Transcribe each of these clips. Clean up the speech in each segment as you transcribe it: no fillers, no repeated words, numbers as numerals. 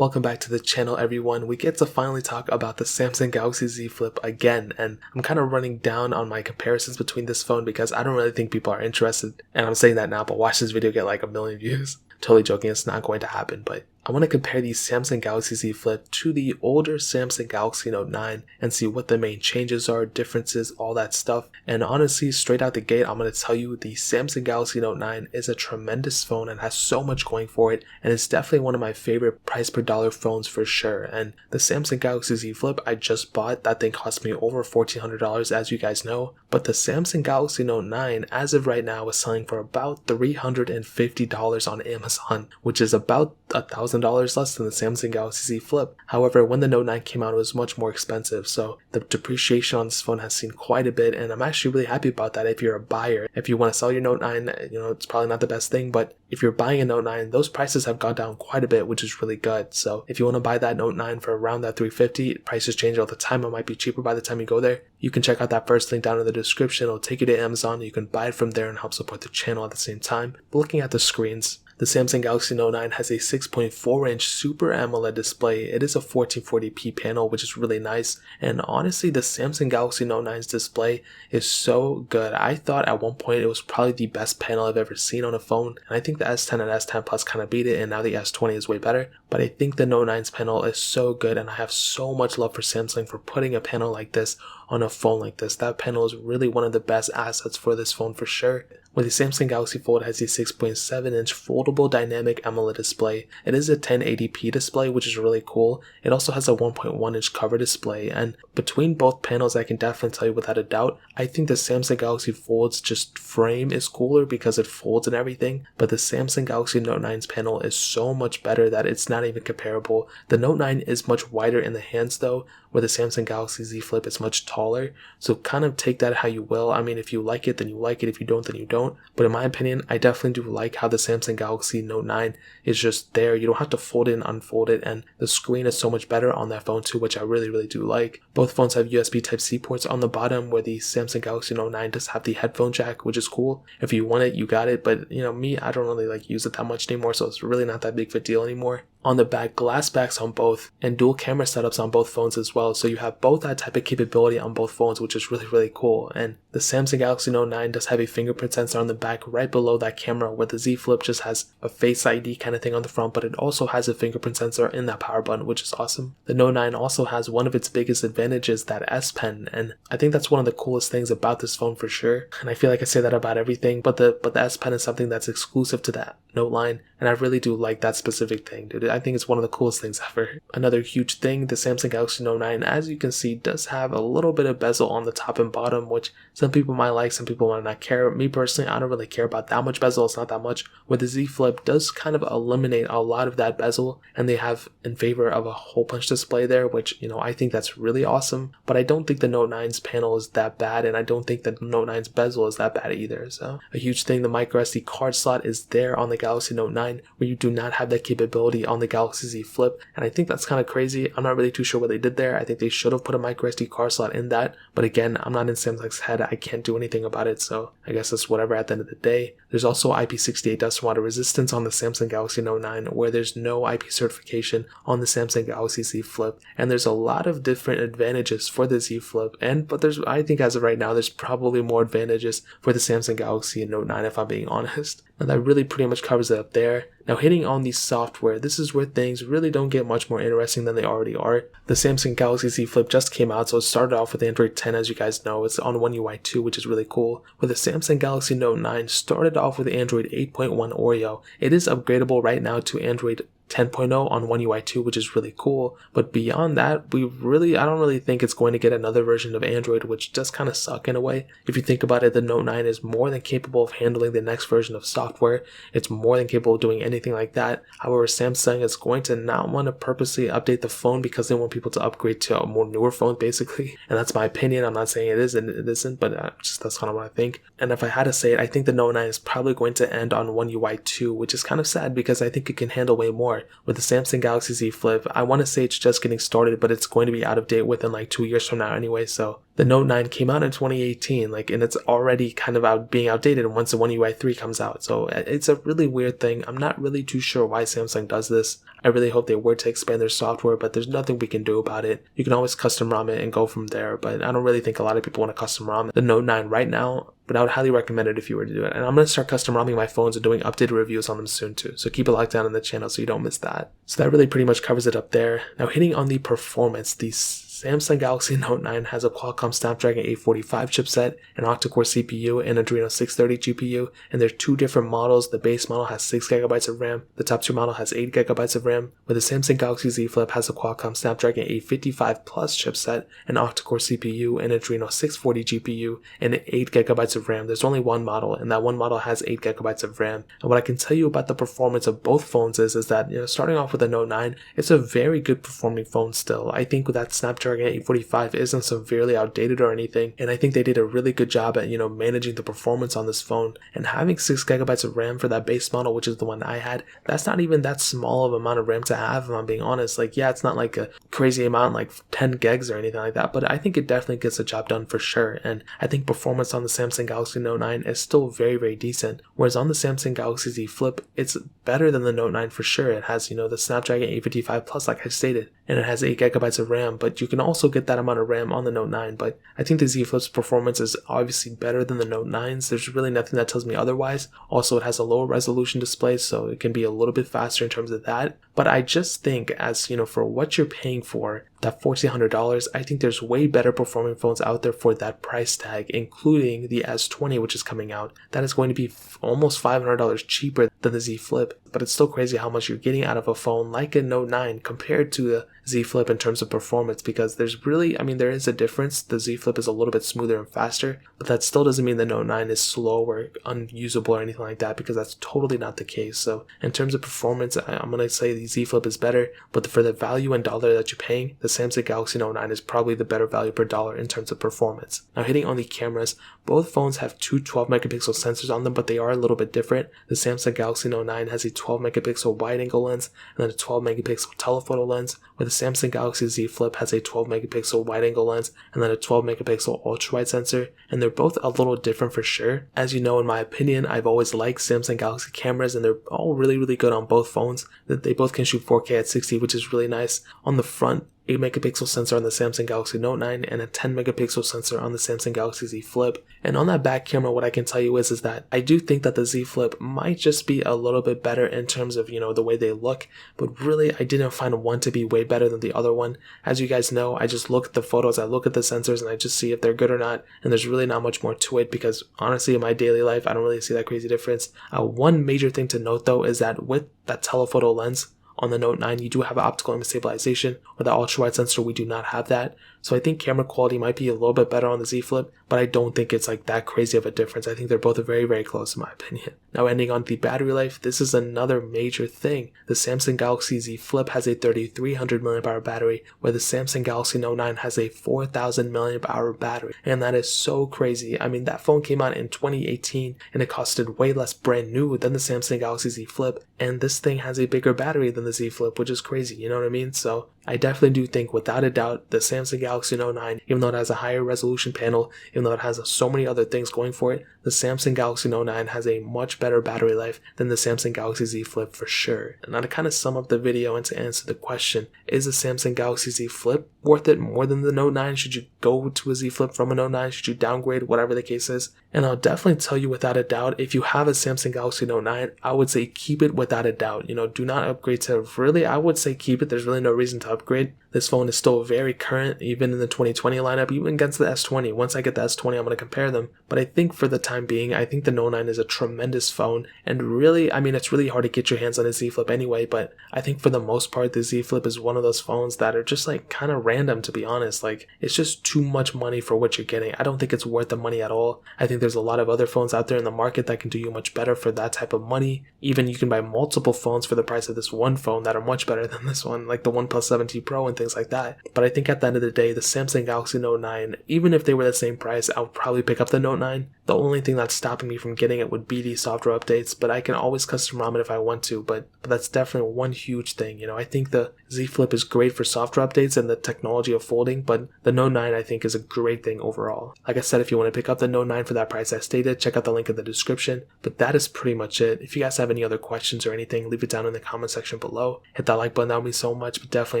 Welcome back to the channel, everyone. We get to finally talk about the Samsung Galaxy Z Flip again, and I'm kind of running down on my comparisons between this phone because I don't really think people are interested, and I'm saying that now, but watch this video get like 1 million views. Totally joking, it's not going to happen, but I want to compare the Samsung Galaxy Z Flip to the older Samsung Galaxy Note 9 and see what the main changes are, differences, all that stuff. And honestly, straight out the gate, I'm going to tell you the Samsung Galaxy Note 9 is a tremendous phone and has so much going for it, and it's definitely one of my favorite price per dollar phones for sure. And the Samsung Galaxy Z Flip I just bought, that thing cost me over $1,400 as you guys know, but the Samsung Galaxy Note 9 as of right now is selling for about $350 on Amazon, which is about $1,000 less than the Samsung Galaxy Z Flip. However, when the Note 9 came out, it was much more expensive, so the depreciation on this phone has seen quite a bit, and I'm actually really happy about that. If you're a buyer, if you want to sell your Note 9, it's probably not the best thing, but if you're buying a Note 9, those prices have gone down quite a bit, which is really good. So if you want to buy that Note 9 for around that $350, prices change all the time. It might be cheaper by the time you go there. You can check out that first link down in the description. It'll take you to Amazon. You can buy it from there and help support the channel at the same time. But looking at the screens, the Samsung Galaxy Note 9 has a 6.4-inch Super AMOLED display. It is a 1440p panel, which is really nice. And honestly, the Samsung Galaxy Note 9's display is so good. I thought at one point it was probably the best panel I've ever seen on a phone. And I think the S10 and S10 Plus kind of beat it, and now the S20 is way better. But I think the Note 9's panel is so good, and I have so much love for Samsung for putting a panel like this on a phone like this. That panel is really one of the best assets for this phone for sure. When the Samsung Galaxy Fold has a 6.7-inch foldable dynamic AMOLED display, it is a 1080p display, which is really cool. It also has a 1.1-inch cover display, and between both panels, I can definitely tell you without a doubt, I think the Samsung Galaxy Fold's just frame is cooler because it folds and everything, but the Samsung Galaxy Note 9's panel is so much better that it's not even comparable. The Note 9 is much wider in the hands though, where the Samsung Galaxy Z Flip is much taller, so kind of take that how you will. I mean, if you like it, then you like it. If you don't, then you don't. But in my opinion, I definitely do like how the Samsung Galaxy Note 9 is just there. You don't have to fold it and unfold it, and the screen is so much better on that phone too, which I really do like. Both phones have USB Type-C ports on the bottom, where the Samsung Galaxy Note 9 does have the headphone jack, which is cool. If you want it, you got it, but me, I don't really use it that much anymore, so it's really not that big of a deal anymore. On the back, glass backs on both, and dual camera setups on both phones as well, so you have both that type of capability on both phones, which is really cool. And the Samsung Galaxy Note 9 does have a fingerprint sensor on the back right below that camera, where the Z Flip just has a Face ID kind of thing on the front, but it also has a fingerprint sensor in that power button, which is awesome. The Note 9 also has one of its biggest advantages, that S Pen, and I think that's one of the coolest things about this phone for sure. And I feel like I say that about everything, but the S Pen is something that's exclusive to that Note line, and I really do like that specific thing, dude. I think it's one of the coolest things ever. Another huge thing, the Samsung Galaxy Note 9, as you can see, does have a little bit of bezel on the top and bottom, which some people might like, some people might not care. Me personally, I don't really care about that much bezel. It's not that much. Where the Z Flip does kind of eliminate a lot of that bezel, and they have in favor of a hole punch display there, which I think that's really awesome. But I don't think the Note 9's panel is that bad, and I don't think the Note 9's bezel is that bad either. So a huge thing, the micro SD card slot is there on the Galaxy Note 9, where you do not have that capability on the Galaxy Z Flip, and I think that's kind of crazy. I'm not really too sure what they did there. I think they should have put a micro SD card slot in that, but again, I'm not in Samsung's head. I can't do anything about it, so I guess it's whatever at the end of the day. There's also IP68 dust and water resistance on the Samsung Galaxy Note 9, where there's no IP certification on the Samsung Galaxy Z Flip, and there's a lot of different advantages for the Z Flip, but I think as of right now, there's probably more advantages for the Samsung Galaxy Note 9 if I'm being honest. And that really pretty much covers it up there. Now hitting on the software, this is where things really don't get much more interesting than they already are. The Samsung Galaxy Z Flip just came out, so it started off with Android 10, as you guys know. It's on One UI 2, which is really cool. Where the Samsung Galaxy Note 9 started off with Android 8.1 Oreo. It is upgradable right now to Android 10.0 on One UI 2, which is really cool. But beyond that, I don't really think it's going to get another version of Android, which does kind of suck in a way. If you think about it, the Note 9 is more than capable of handling the next version of software. It's more than capable of doing anything like that. However, Samsung is going to not want to purposely update the phone because they want people to upgrade to a more newer phone, basically. And that's my opinion. I'm not saying it is and it isn't, but that's kind of what I think. And if I had to say it, I think the Note 9 is probably going to end on One UI 2, which is kind of sad because I think it can handle way more. With the Samsung Galaxy Z Flip, I want to say it's just getting started, but it's going to be out of date within like 2 years from now anyway, so The Note 9 came out in 2018, and it's already kind of being outdated once the One UI 3 comes out. So it's a really weird thing. I'm not really too sure why Samsung does this. I really hope they were to expand their software, but there's nothing we can do about it. You can always custom ROM it and go from there, but I don't really think a lot of people want to custom ROM the Note 9 right now, but I would highly recommend it if you were to do it. And I'm going to start custom ROMing my phones and doing updated reviews on them soon too. So keep it locked down on the channel so you don't miss that. So that really pretty much covers it up there. Now hitting on the performance, the Samsung Galaxy Note 9 has a Qualcomm Snapdragon 845 chipset, an octa-core CPU, and Adreno 630 GPU, and there are two different models. The base model has 6GB of RAM, the top tier model has 8GB of RAM, where the Samsung Galaxy Z Flip has a Qualcomm Snapdragon 855 Plus chipset, an octa-core CPU, an Adreno 640 GPU, and 8GB of RAM. There's only one model, and that one model has 8GB of RAM. And what I can tell you about the performance of both phones is that, starting off with the Note 9, it's a very good performing phone still. I think with that Snapdragon 845 isn't severely outdated or anything, and I think they did a really good job at managing the performance on this phone. And having 6GB of RAM for that base model, which is the one I had, that's not even that small of amount of RAM to have, if I'm being honest. Yeah, it's not like a crazy amount, like 10 gigs or anything like that, but I think it definitely gets the job done for sure. And I think performance on the Samsung Galaxy Note 9 is still very, very decent, whereas on the Samsung Galaxy Z Flip, it's better than the Note 9 for sure. It has the Snapdragon 855 Plus, like I stated, and it has 8GB of RAM, but you can also get that amount of RAM on the Note 9. But I think the Z Flip's performance is obviously better than the Note 9's. There's really nothing that tells me otherwise. Also, it has a lower resolution display, so it can be a little bit faster in terms of that. But I just think, as for what you're paying for, that $1,400, I think there's way better performing phones out there for that price tag, including the S20, which is coming out. That is going to be almost $500 cheaper than the Z Flip, but it's still crazy how much you're getting out of a phone like a Note 9 compared to the Z Flip in terms of performance, because there's really, there is a difference. The Z Flip is a little bit smoother and faster, but that still doesn't mean the Note 9 is slow or unusable or anything like that, because that's totally not the case. So in terms of performance, I'm going to say the Z Flip is better, but for the value and dollar that you're paying, the Samsung Galaxy Note 9 is probably the better value per dollar in terms of performance. Now hitting on the cameras, both phones have two 12 megapixel sensors on them, but they are a little bit different. The Samsung Galaxy Note 9 has a 12 megapixel wide angle lens and then a 12 megapixel telephoto lens, where the Samsung Galaxy Z Flip has a 12 megapixel wide angle lens and then a 12 megapixel ultra wide sensor, and they're both a little different for sure. As you know, in my opinion, I've always liked Samsung Galaxy cameras, and they're all really, really good on both phones. That they both can shoot 4K at 60, which is really nice. On the front, 8 megapixel sensor on the Samsung Galaxy Note 9 and a 10 megapixel sensor on the Samsung Galaxy Z Flip. And on that back camera, what I can tell you is that I do think that the Z Flip might just be a little bit better in terms of, the way they look, but really I didn't find one to be way better than the other one. As you guys know, I just look at the photos, I look at the sensors, and I just see if they're good or not, and there's really not much more to it, because honestly in my daily life, I don't really see that crazy difference. One major thing to note though is that with that telephoto lens on the Note 9, you do have optical image stabilization. With the ultra-wide sensor, we do not have that. So I think camera quality might be a little bit better on the Z Flip, but I don't think it's that crazy of a difference. I think they're both very, very close in my opinion. Now ending on the battery life, this is another major thing. The Samsung Galaxy Z Flip has a 3300 mAh battery, where the Samsung Galaxy Note 9 has a 4000 mAh battery. And that is so crazy. That phone came out in 2018 and it costed way less brand new than the Samsung Galaxy Z Flip. And this thing has a bigger battery than the Z Flip, which is crazy, you know what I mean? So I definitely do think, without a doubt, the Samsung Galaxy Note 9, even though it has a higher resolution panel, even though it has so many other things going for it, the Samsung Galaxy Note 9 has a much better battery life than the Samsung Galaxy Z Flip for sure. And now to kind of sum up the video and to answer the question, is the Samsung Galaxy Z Flip worth it more than the Note 9? Should you go to a Z Flip from a Note 9? Should you downgrade? Whatever the case is. And I'll definitely tell you without a doubt, if you have a Samsung Galaxy Note 9, I would say keep it without a doubt. Do not upgrade to, really, I would say keep it. There's really no reason to upgrade. This phone is still very current, even in the 2020 lineup, even against the S20. Once I get the S20, I'm going to compare them. But I think for the time being, I think the Note 9 is a tremendous phone. And really, it's really hard to get your hands on a Z Flip anyway, but I think for the most part, the Z Flip is one of those phones that are just kind of random, to be honest. It's just too much money for what you're getting. I don't think it's worth the money at all. I think there's a lot of other phones out there in the market that can do you much better for that type of money. Even you can buy multiple phones for the price of this one phone that are much better than this one, like the OnePlus 7T Pro and things like that. But I think at the end of the day, the Samsung Galaxy Note 9, even if they were the same price, I would probably pick up the Note 9. The only thing that's stopping me from getting it would be these software updates, but I can always custom ROM it if I want to, but that's definitely one huge thing. I think the Z Flip is great for software updates and the technology of folding, but the Note 9 I think is a great thing overall. Like I said, if you want to pick up the Note 9 for that price I stated, check out the link in the description, but that is pretty much it. If you guys have any other questions or anything, leave it down in the comment section below. Hit that like button, that would mean so much, but definitely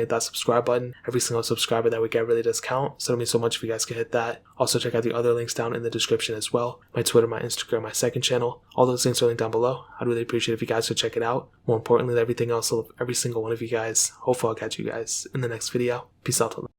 hit that subscribe button. Every single subscriber that we get really does count, so it would mean so much if you guys could hit that. Also check out the other links down in the description as well. My Twitter, my Instagram, my second channel. All those links are linked down below. I'd really appreciate if you guys could check it out. More importantly than everything else, I love every single one of you guys. Hopefully I'll catch you guys in the next video. Peace out till then.